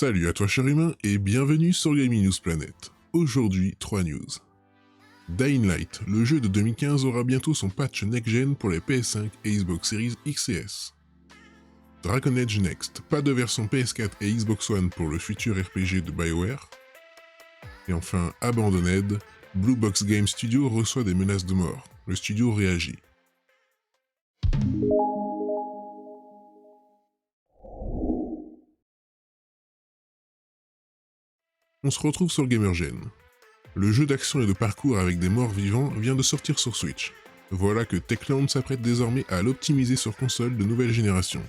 Salut à toi cher humain et bienvenue sur Gaming News Planet. Aujourd'hui, 3 news. Dying Light, le jeu de 2015 aura bientôt son patch next-gen pour les PS5 et Xbox Series X et S. Dragon Age Next, pas de version PS4 et Xbox One pour le futur RPG de BioWare. Et enfin, Abandoned, Blue Box Game Studio reçoit des menaces de mort. Le studio réagit. On se retrouve sur le GamerGen. Le jeu d'action et de parcours avec des morts vivants vient de sortir sur Switch. Voilà que Techland s'apprête désormais à l'optimiser sur console de nouvelle génération.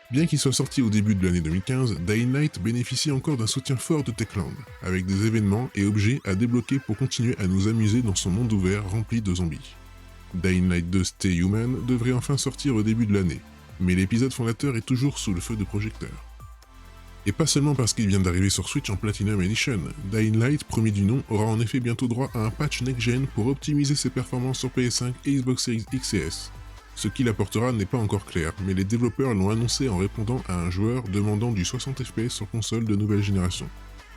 Bien qu'il soit sorti au début de l'année 2015, Dying Light bénéficie encore d'un soutien fort de Techland, avec des événements et objets à débloquer pour continuer à nous amuser dans son monde ouvert rempli de zombies. Dying Light 2 Stay Human devrait enfin sortir au début de l'année, mais l'épisode fondateur est toujours sous le feu de projecteur. Et pas seulement parce qu'il vient d'arriver sur Switch en Platinum Edition, Dying Light, premier du nom, aura en effet bientôt droit à un patch next-gen pour optimiser ses performances sur PS5 et Xbox Series X et S. Ce qu'il apportera n'est pas encore clair, mais les développeurs l'ont annoncé en répondant à un joueur demandant du 60 FPS sur console de nouvelle génération.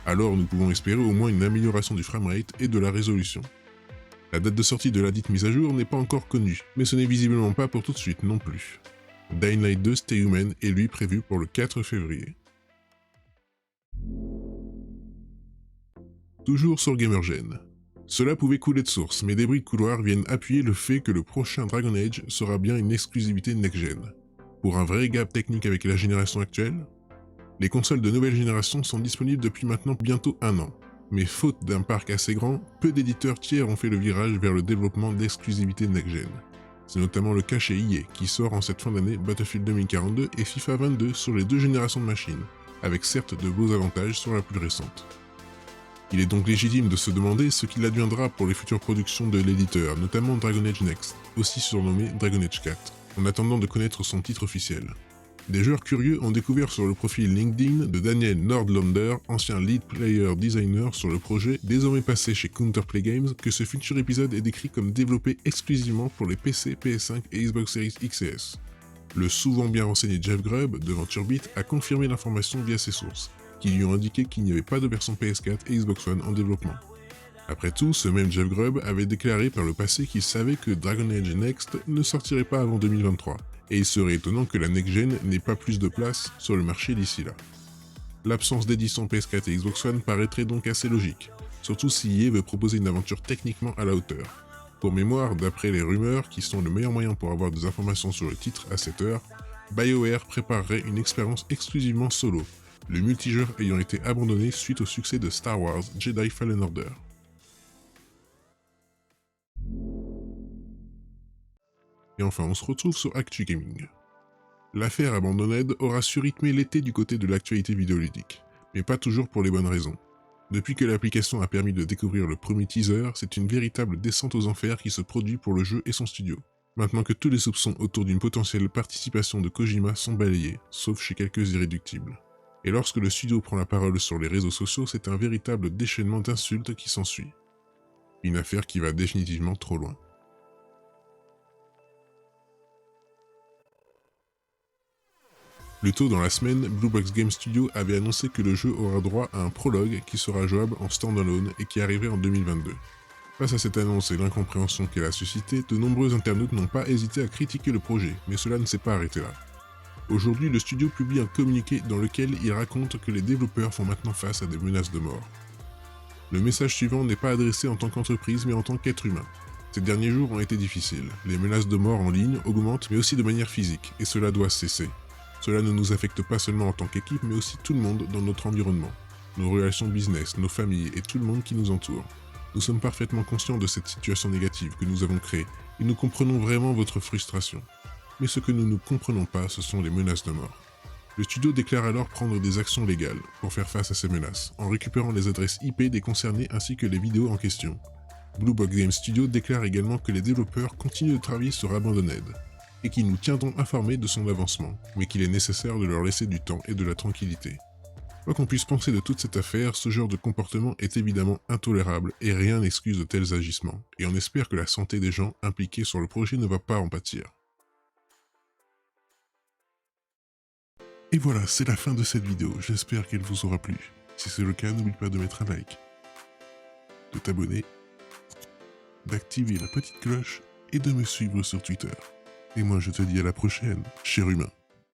Alors nous pouvons espérer au moins une amélioration du framerate et de la résolution. La date de sortie de la dite mise à jour n'est pas encore connue, mais ce n'est visiblement pas pour tout de suite non plus. Dying Light 2 Stay Human est lui prévu pour le 4 février. Toujours sur GamerGen. Cela pouvait couler de source, mais des bruits de couloir viennent appuyer le fait que le prochain Dragon Age sera bien une exclusivité next-gen. Pour un vrai gap technique avec la génération actuelle, les consoles de nouvelle génération sont disponibles depuis maintenant bientôt 1 an. Mais faute d'un parc assez grand, peu d'éditeurs tiers ont fait le virage vers le développement d'exclusivités next-gen. C'est notamment le cas chez EA, qui sort en cette fin d'année Battlefield 2042 et FIFA 22 sur les deux générations de machines, avec certes de beaux avantages sur la plus récente. Il est donc légitime de se demander ce qu'il adviendra pour les futures productions de l'éditeur, notamment Dragon Age Next, aussi surnommé Dragon Age 4, en attendant de connaître son titre officiel. Des joueurs curieux ont découvert sur le profil LinkedIn de Daniel Nordlander, ancien lead player designer sur le projet, désormais passé chez Counterplay Games, que ce futur épisode est décrit comme développé exclusivement pour les PC, PS5 et Xbox Series X et S. Le souvent bien renseigné Jeff Grubb, de VentureBeat, a confirmé l'information via ses sources, qui lui ont indiqué qu'il n'y avait pas de version PS4 et Xbox One en développement. Après tout, ce même Jeff Grubb avait déclaré par le passé qu'il savait que Dragon Age Next ne sortirait pas avant 2023, et il serait étonnant que la next-gen n'ait pas plus de place sur le marché d'ici là. L'absence d'édition PS4 et Xbox One paraîtrait donc assez logique, surtout si EA veut proposer une aventure techniquement à la hauteur. Pour mémoire, d'après les rumeurs, qui sont le meilleur moyen pour avoir des informations sur le titre à cette heure, BioWare préparerait une expérience exclusivement solo, le multijoueur ayant été abandonné suite au succès de Star Wars Jedi Fallen Order. Et enfin, on se retrouve sur Actu Gaming. L'affaire Abandoned aura su rythmer l'été du côté de l'actualité vidéoludique, mais pas toujours pour les bonnes raisons. Depuis que l'application a permis de découvrir le premier teaser, c'est une véritable descente aux enfers qui se produit pour le jeu et son studio. Maintenant que tous les soupçons autour d'une potentielle participation de Kojima sont balayés, sauf chez quelques irréductibles. Et lorsque le studio prend la parole sur les réseaux sociaux, c'est un véritable déchaînement d'insultes qui s'ensuit. Une affaire qui va définitivement trop loin. Plus tôt dans la semaine, Blue Box Game Studio avait annoncé que le jeu aura droit à un prologue qui sera jouable en standalone et qui arriverait en 2022. Face à cette annonce et l'incompréhension qu'elle a suscité, de nombreux internautes n'ont pas hésité à critiquer le projet, mais cela ne s'est pas arrêté là. Aujourd'hui, le studio publie un communiqué dans lequel il raconte que les développeurs font maintenant face à des menaces de mort. Le message suivant n'est pas adressé en tant qu'entreprise mais en tant qu'être humain. Ces derniers jours ont été difficiles, les menaces de mort en ligne augmentent mais aussi de manière physique, et cela doit cesser. Cela ne nous affecte pas seulement en tant qu'équipe mais aussi tout le monde dans notre environnement, nos relations business, nos familles et tout le monde qui nous entoure. Nous sommes parfaitement conscients de cette situation négative que nous avons créée et nous comprenons vraiment votre frustration. Mais ce que nous ne comprenons pas, ce sont les menaces de mort. Le studio déclare alors prendre des actions légales pour faire face à ces menaces, en récupérant les adresses IP des concernés ainsi que les vidéos en question. Blue Box Game Studio déclare également que les développeurs continuent de travailler sur Abandoned, et qu'ils nous tiendront informés de son avancement, mais qu'il est nécessaire de leur laisser du temps et de la tranquillité. Quoi qu'on puisse penser de toute cette affaire, ce genre de comportement est évidemment intolérable et rien n'excuse de tels agissements, et on espère que la santé des gens impliqués sur le projet ne va pas en pâtir. Et voilà, c'est la fin de cette vidéo, j'espère qu'elle vous aura plu. Si c'est le cas, n'oublie pas de mettre un like, de t'abonner, d'activer la petite cloche et de me suivre sur Twitter. Et moi je te dis à la prochaine, cher humain.